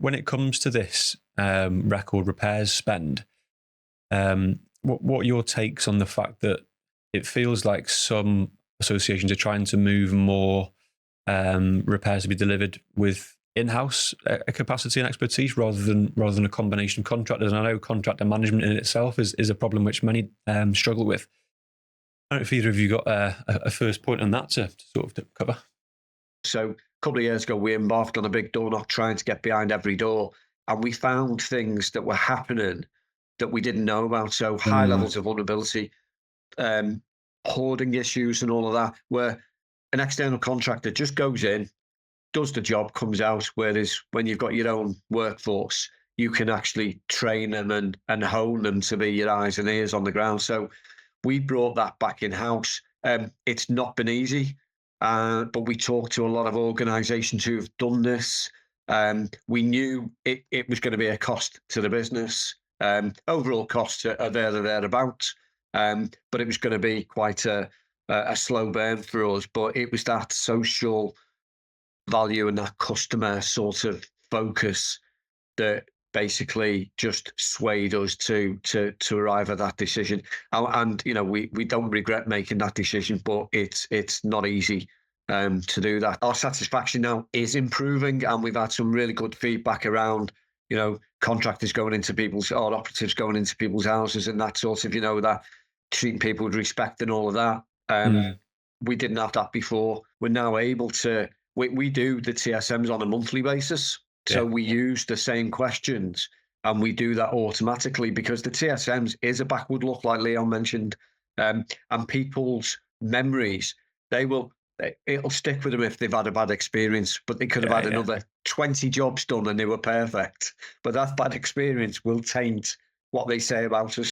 when it comes to this record repairs spend, what are your takes on the fact that it feels like some associations are trying to move more repairs to be delivered with in-house capacity and expertise rather than a combination of contractors? And I know contractor management in itself is a problem which many struggle with. I don't know if either of you got a first point on that to sort of cover. So a couple of years ago, we embarked on a big door knock trying to get behind every door, and we found things that were happening that we didn't know about. So high levels of vulnerability, hoarding issues and all of that, where an external contractor just goes in, does the job, comes out, whereas when you've got your own workforce, you can actually train them and hone them to be your eyes and ears on the ground. So we brought that back in-house. It's not been easy, but we talked to a lot of organisations who've done this. We knew it was going to be a cost to the business. Overall costs are there or thereabouts, but it was going to be quite a slow burn for us. But it was that social value and that customer sort of focus that basically just swayed us to arrive at that decision. And you know, we don't regret making that decision, but it's not easy to do that. Our satisfaction now is improving, and we've had some really good feedback around, you know, contractors going into people's, or operatives going into people's houses, and that sort of, you know, that treating people with respect and all of that. We didn't have that before. We're now able to. We do the TSMs on a monthly basis. So we use the same questions, and we do that automatically because the TSMs is a backward look, like Leon mentioned, and people's memories, it'll stick with them if they've had a bad experience, but they could have had another 20 jobs done and they were perfect. But that bad experience will taint what they say about us.